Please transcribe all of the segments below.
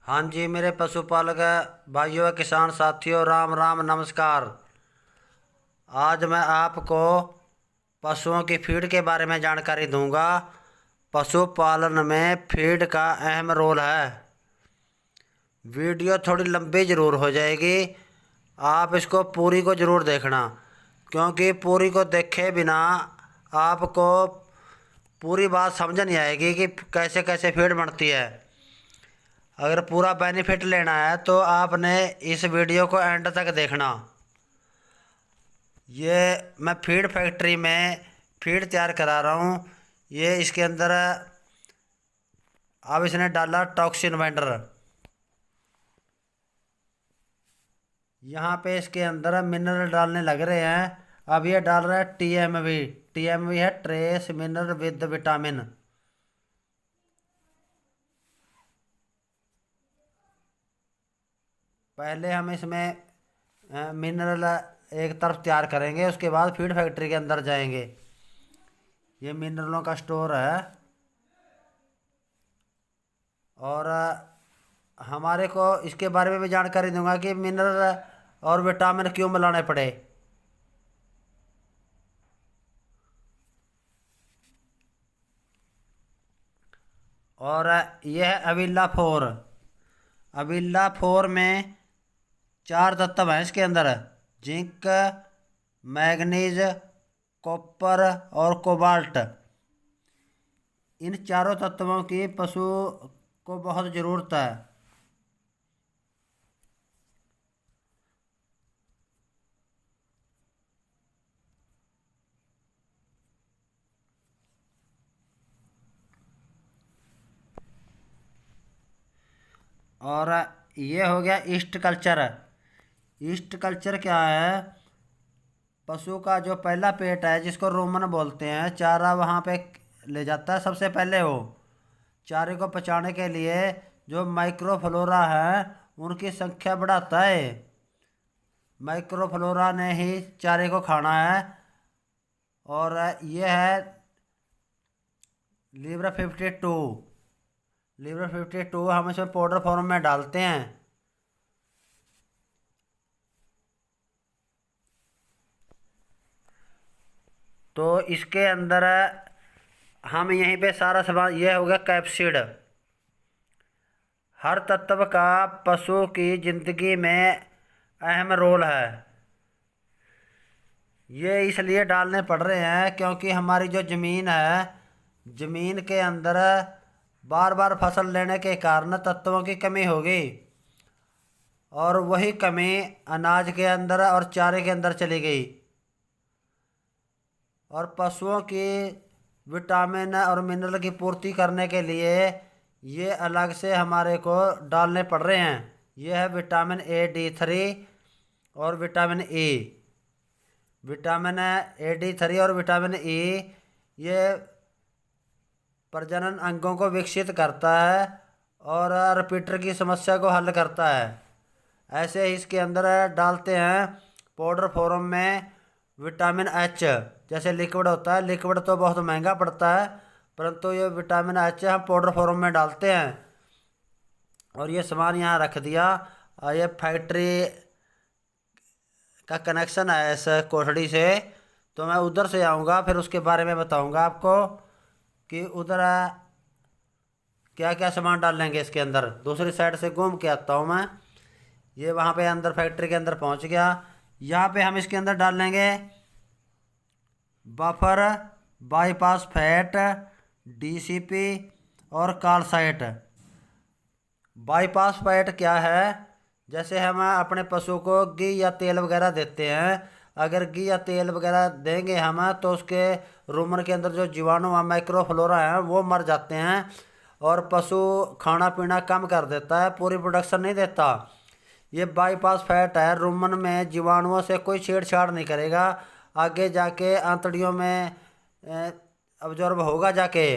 हाँ जी, मेरे पशुपालक भाइयों किसान साथियों, राम राम नमस्कार। आज मैं आपको पशुओं की फीड के बारे में जानकारी दूंगा। पशुपालन में फीड का अहम रोल है। वीडियो थोड़ी लंबी ज़रूर हो जाएगी। आप इसको पूरी को ज़रूर देखना, क्योंकि पूरी को देखे बिना आपको पूरी बात समझ नहीं आएगी कि कैसे कैसे फीड बनती है। अगर पूरा बेनिफिट लेना है तो आपने इस वीडियो को एंड तक देखना। ये मैं फीड फैक्ट्री में फीड तैयार करा रहा हूँ। ये इसके अंदर अब इसने डाला टॉक्सिन वेंडर। यहाँ पे इसके अंदर मिनरल डालने लग रहे हैं। अब ये डाल रहा है टीएमवी। टीएमवी है ट्रेस मिनरल विद विटामिन। पहले हम इसमें मिनरल एक तरफ तैयार करेंगे, उसके बाद फीड फैक्ट्री के अंदर जाएंगे। ये मिनरलों का स्टोर है। और हमारे को इसके बारे में भी जानकारी दूंगा कि मिनरल और विटामिन क्यों मिलाने पड़े। और यह है अविल्ला फोर। अविल्ला फोर में चार तत्व हैं इसके अंदर: जिंक, मैग्नीज, कॉपर और कोबाल्ट। इन चारों तत्वों की पशु को बहुत ज़रूरत है। और ये हो गया ईस्ट कल्चर। ईस्ट कल्चर क्या है? पशु का जो पहला पेट है, जिसको रोमन बोलते हैं, चारा वहाँ पे ले जाता है सबसे पहले। वो चारे को पचाने के लिए जो माइक्रोफ्लोरा है उनकी संख्या बढ़ाता है। माइक्रोफ्लोरा ने ही चारे को खाना है। और ये है लीवर 52। लीवर 52 हम इसमें पाउडर फॉर्म में डालते हैं। तो इसके अंदर हम यहीं पे सारा सामान, यह हो गया कैप्सिड। हर तत्व का पशु की जिंदगी में अहम रोल है। ये इसलिए डालने पड़ रहे हैं क्योंकि हमारी जो ज़मीन है, ज़मीन के अंदर बार बार फसल लेने के कारण तत्वों की कमी हो गई। और वही कमी अनाज के अंदर और चारे के अंदर चली गई। और पशुओं की विटामिन और मिनरल की पूर्ति करने के लिए ये अलग से हमारे को डालने पड़ रहे हैं। ये है विटामिन A D3 और vitamin E। Vitamin A D3 और विटामिन E ये प्रजनन अंगों को विकसित करता है और रिपीटर की समस्या को हल करता है। ऐसे ही इसके अंदर डालते हैं पाउडर फॉर्म में विटामिन H। जैसे लिक्विड होता है, लिक्विड तो बहुत महंगा पड़ता है, परंतु ये विटामिन H हम पाउडर फॉर्म में डालते हैं। और ये सामान यहाँ रख दिया। और ये फैक्ट्री का कनेक्शन है इस कोठड़ी से। तो मैं उधर से आऊँगा, फिर उसके बारे में बताऊँगा आपको कि उधर क्या क्या सामान डाल लेंगे इसके अंदर। दूसरी साइड से घूम के आता हूँ मैं। ये वहाँ पे अंदर फैक्ट्री के अंदर पहुँच गया। यहाँ पे हम इसके अंदर डाल लेंगे बफर, बाईपास फैट, DCP और कार्लसाइट। बाईपास फैट क्या है? जैसे हम अपने पशु को घी या तेल वगैरह देते हैं। अगर घी या तेल वगैरह देंगे हम तो उसके रूमन के अंदर जो जीवाणु हैं, माइक्रोफ्लोरा हैं, वो मर जाते हैं। और पशु खाना पीना कम कर देता है, पूरी प्रोडक्शन नहीं देता। ये बाईपास फैट है, रूमन में जीवाणुओं से कोई छेड़छाड़ नहीं करेगा। आगे जाके आंतड़ियों में अब्जॉर्ब होगा जाके।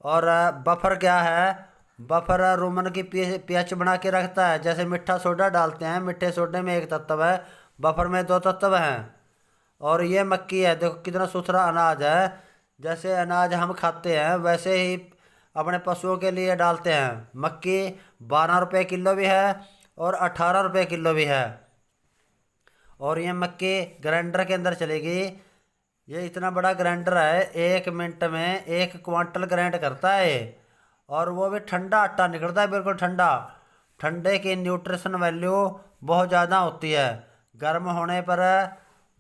और बफर क्या है? बफर रूमन की पीएच बना के रखता है। जैसे मीठा सोडा डालते हैं, मीठे सोडे में एक तत्व है, बफर में दो तत्व हैं। और ये मक्की है, देखो कितना सुथरा अनाज है। जैसे अनाज हम खाते हैं वैसे ही अपने पशुओं के लिए डालते हैं। मक्की 12 रुपये किलो भी है और 18 रुपये किलो भी है। और ये मक्की ग्राइंडर के अंदर चलेगी। ये इतना बड़ा ग्राइंडर है, 1 मिनट में 1 क्वांटल ग्राइंड करता है। और वो भी ठंडा आटा निकलता है, बिल्कुल ठंडा। ठंडे की न्यूट्रिशन वैल्यू बहुत ज़्यादा होती है। गर्म होने पर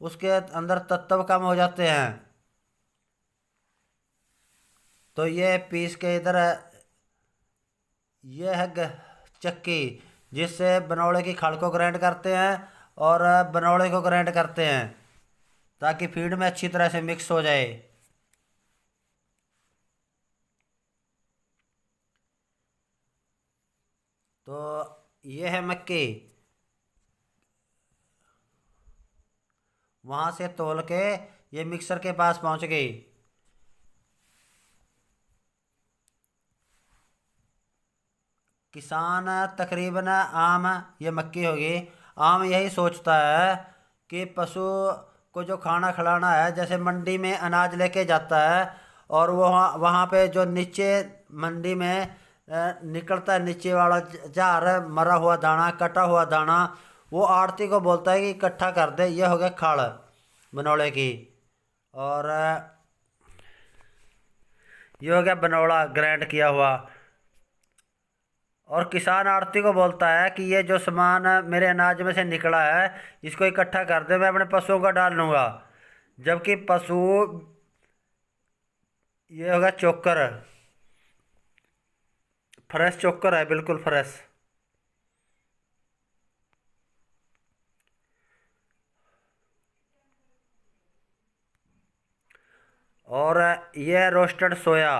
उसके अंदर तत्व कम हो जाते हैं। तो ये पीस के इधर ये है चक्की, जिससे बनौड़े की खल को ग्राइंड करते हैं और बनौड़े को ग्राइंड करते हैं ताकि फीड में अच्छी तरह से मिक्स हो जाए। तो ये है मक्की, वहां से तौल के ये मिक्सर के पास पहुंच गई। किसान तकरीबन आम, ये मक्की होगी, आम यही सोचता है कि पशु को जो खाना खिलाना है, जैसे मंडी में अनाज लेके जाता है और वो वहाँ वहाँ पे जो नीचे मंडी में निकलता है, नीचे वाला जार, मरा हुआ दाना, कटा हुआ दाना, वो आड़ती को बोलता है कि इकट्ठा कर दे। ये हो गया खाड़ बनौड़े की। और ये हो गया बनौड़ा ग्राइंड किया हुआ। और किसान आड़ती को बोलता है कि ये जो सामान मेरे अनाज में से निकला है, इसको इकट्ठा कर दे, मैं अपने पशुओं का डाल लूँगा। जबकि पशु, ये होगा चोकर, फ्रेश चोकर है, बिल्कुल फ्रेश। और ये रोस्टेड सोया,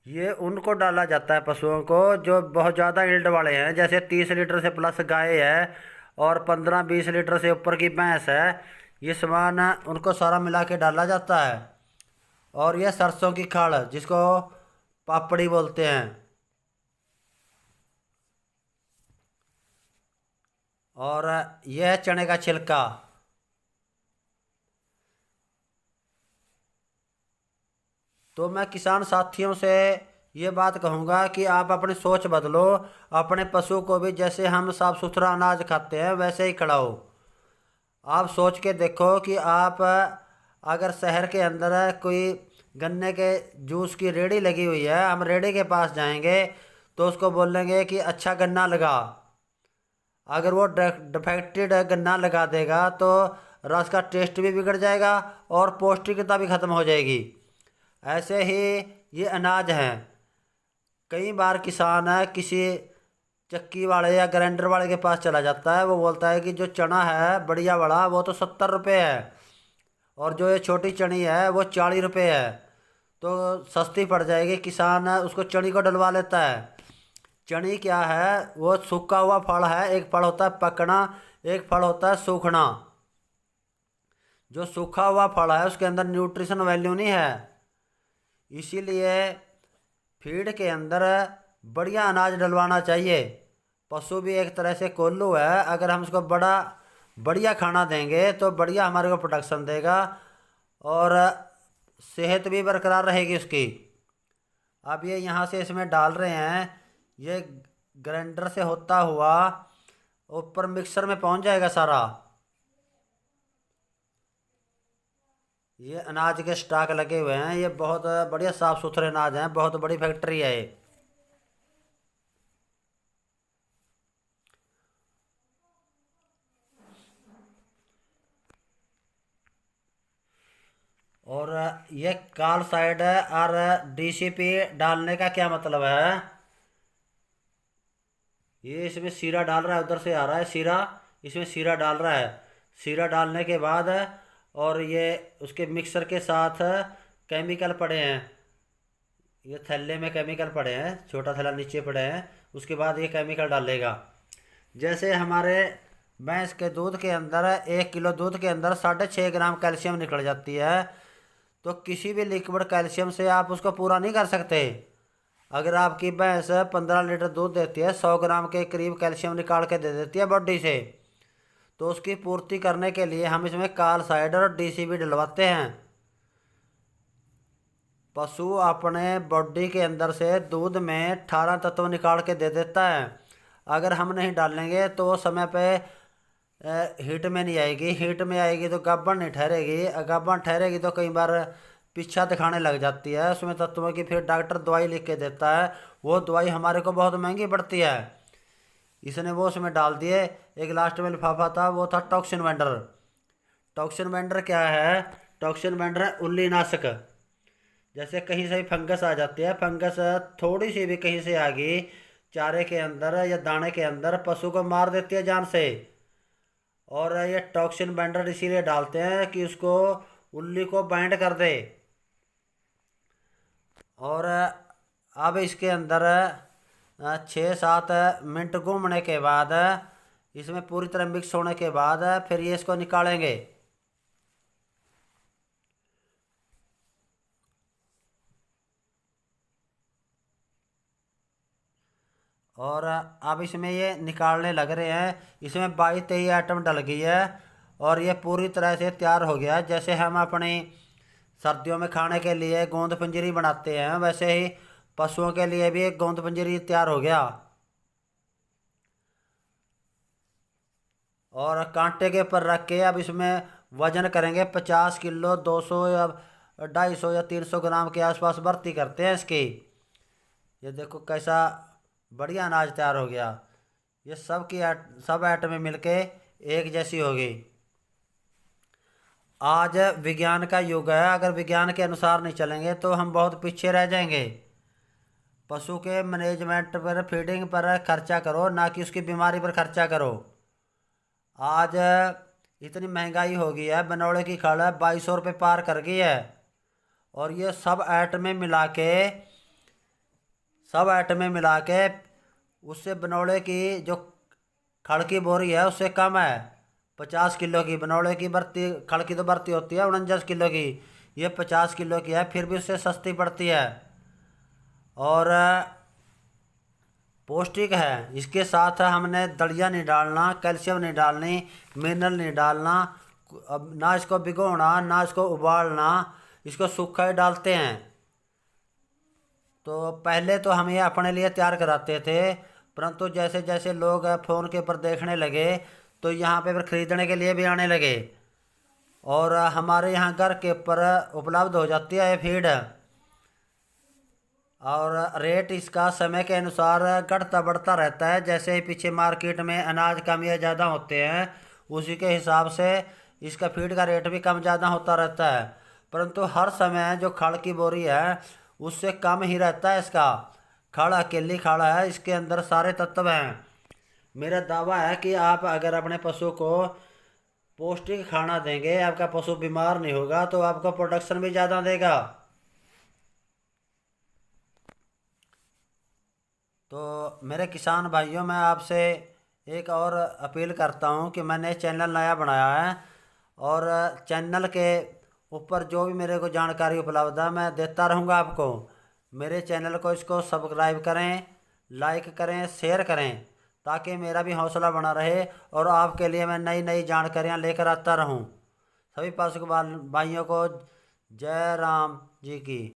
ये उनको डाला जाता है पशुओं को जो बहुत ज़्यादा ईल्ड वाले हैं, जैसे 30 लीटर से प्लस गाय है और 15-20 लीटर से ऊपर की भैंस है। ये सामान उनको सारा मिला के डाला जाता है। और ये सरसों की खाल, जिसको पापड़ी बोलते हैं। और यह है चने का छिलका। तो मैं किसान साथियों से ये बात कहूँगा कि आप अपनी सोच बदलो। अपने पशु को भी जैसे हम साफ सुथरा अनाज खाते हैं वैसे ही खिलाओ। आप सोच के देखो कि आप अगर शहर के अंदर कोई गन्ने के जूस की रेहड़ी लगी हुई है, हम रेहड़ी के पास जाएंगे तो उसको बोलेंगे कि अच्छा गन्ना लगा। अगर वो डिफेक्टेड गन्ना लगा देगा तो रस का टेस्ट भी बिगड़ जाएगा और पौष्टिकता भी खत्म हो जाएगी। ऐसे ही ये अनाज हैं। कई बार किसान है किसी चक्की वाले या ग्राइंडर वाले के पास चला जाता है, वो बोलता है कि जो चना है बढ़िया वाला वो तो 70 रुपये है और जो ये छोटी चनी है वो 40 रुपये है, तो सस्ती पड़ जाएगी। किसान उसको चनी को डलवा लेता है। चनी क्या है, वो सूखा हुआ फल है। एक फल होता है पकना, एक फल होता है सूखना। जो सूखा हुआ फल है उसके अंदर न्यूट्रिशन वैल्यू नहीं है, इसीलिए फीड के अंदर बढ़िया अनाज डलवाना चाहिए। पशु भी एक तरह से कोल्लू है, अगर हम उसको बड़ा बढ़िया खाना देंगे तो बढ़िया हमारे को प्रोडक्शन देगा और सेहत भी बरकरार रहेगी उसकी। अब ये यहाँ से इसमें डाल रहे हैं, ये ग्राइंडर से होता हुआ ऊपर मिक्सर में पहुँच जाएगा सारा। ये अनाज के स्टॉक लगे हुए हैं, ये बहुत बढ़िया साफ सुथरे अनाज हैं, बहुत बड़ी फैक्ट्री है ये। और ये काल साइड और डीसीपी डालने का क्या मतलब है, ये इसमें सीरा डाल रहा है, उधर से आ रहा है सीरा, इसमें सीरा डाल रहा है। सीरा डालने के बाद और ये उसके मिक्सर के साथ केमिकल पड़े हैं, ये थैले में केमिकल पड़े हैं, छोटा थैला नीचे पड़े हैं, उसके बाद ये केमिकल डालेगा। जैसे हमारे भैंस के दूध के अंदर 1 किलो दूध के अंदर 6.5 ग्राम कैल्शियम निकल जाती है, तो किसी भी लिक्विड कैल्शियम से आप उसको पूरा नहीं कर सकते। अगर आपकी भैंस 15 लीटर दूध देती है, 100 ग्राम के करीब कैल्शियम निकाल के दे देती है बॉडी से, तो उसकी पूर्ति करने के लिए हम इसमें काल साइड और डीसीबी डलवाते हैं। पशु अपने बॉडी के अंदर से दूध में 18 तत्व निकाल के दे देता है। अगर हम नहीं डालेंगे तो वो समय पे हीट में नहीं आएगी। हीट में आएगी तो गाभण नहीं ठहरेगी। गाभण ठहरेगी तो कई बार पीछा दिखाने लग जाती है उसमें तत्वों की। फिर डॉक्टर दवाई लिख के देता है, वो दवाई हमारे को बहुत महंगी पड़ती है। इसने वो उसमें डाल दिए। एक लास्ट में लिफाफा था, वो था टॉक्सिन वेंडर। टॉक्सिन वेंडर क्या है? टॉक्सिन वेंडर है उल्ली नाशक। जैसे कहीं से भी फंगस आ जाती है, फंगस थोड़ी सी भी कहीं से आ गई चारे के अंदर या दाने के अंदर, पशु को मार देती है जान से। और ये टॉक्सिन बाइंडर इसीलिए डालते हैं कि उसको, उल्ली को बाइंड कर दे। और अब इसके अंदर 6-7 मिनट घूमने के बाद, इसमें पूरी तरह मिक्स होने के बाद फिर ये इसको निकालेंगे। और अब इसमें ये निकालने लग रहे हैं। इसमें 22-23 आइटम डल गई है और ये पूरी तरह से तैयार हो गया। जैसे हम अपनी सर्दियों में खाने के लिए गोंद पंजरी बनाते हैं, वैसे ही पशुओं के लिए भी एक गोंद पंजरी तैयार हो गया। और कांटे के ऊपर रख के अब इसमें वजन करेंगे 50 किलो, 200 या 250 या 300 ग्राम के आसपास भर्ती करते हैं इसकी। ये देखो कैसा बढ़िया अनाज तैयार हो गया। ये सब आइटमें मिलके एक जैसी होगी। आज विज्ञान का युग है, अगर विज्ञान के अनुसार नहीं चलेंगे तो हम बहुत पीछे रह जाएंगे। पशु के मैनेजमेंट पर, फीडिंग पर खर्चा करो, ना कि उसकी बीमारी पर खर्चा करो। आज इतनी महंगाई हो गई है, बनौड़े की खड़ 2200 रुपये पार कर गई है। और ये सब आइटमें मिला के उससे बनौड़े की जो खड़ की बोरी है उससे कम है। 50 किलो की बनौड़े की भर्ती, खड़ की तो भर्ती होती है 49 किलो की, ये 50 किलो की है, फिर भी उससे सस्ती पड़ती है। और पौष्टिक है। इसके साथ हमने दलिया नहीं डालना, कैल्शियम नहीं डालनी, मिनरल नहीं डालना। अब ना इसको भिगोना, ना इसको उबालना, इसको सूखा ही डालते हैं। तो पहले तो हम ये अपने लिए तैयार कराते थे, परंतु जैसे जैसे लोग फ़ोन के ऊपर देखने लगे तो यहाँ पे फिर ख़रीदने के लिए भी आने लगे। और हमारे यहाँ घर के ऊपर उपलब्ध हो जाती है ये फीड। और रेट इसका समय के अनुसार घटता बढ़ता रहता है। जैसे ही पीछे मार्केट में अनाज कम या ज़्यादा होते हैं, उसी के हिसाब से इसका फीड का रेट भी कम ज़्यादा होता रहता है। परंतु हर समय जो खड़ की बोरी है उससे कम ही रहता है इसका। खड़ अकेली खड़ है, इसके अंदर सारे तत्व हैं। मेरा दावा है कि आप अगर अपने पशु को पौष्टिक खाना देंगे, आपका पशु बीमार नहीं होगा, तो आपका प्रोडक्शन भी ज़्यादा देगा। तो मेरे किसान भाइयों, मैं आपसे एक और अपील करता हूँ कि मैंने चैनल नया बनाया है और चैनल के ऊपर जो भी मेरे को जानकारी उपलब्ध है मैं देता रहूँगा आपको। मेरे चैनल को इसको सब्सक्राइब करें, लाइक करें, शेयर करें, ताकि मेरा भी हौसला बना रहे और आपके लिए मैं नई नई जानकारियाँ लेकर आता रहूँ। सभी पासक भाइयों को जय राम जी की।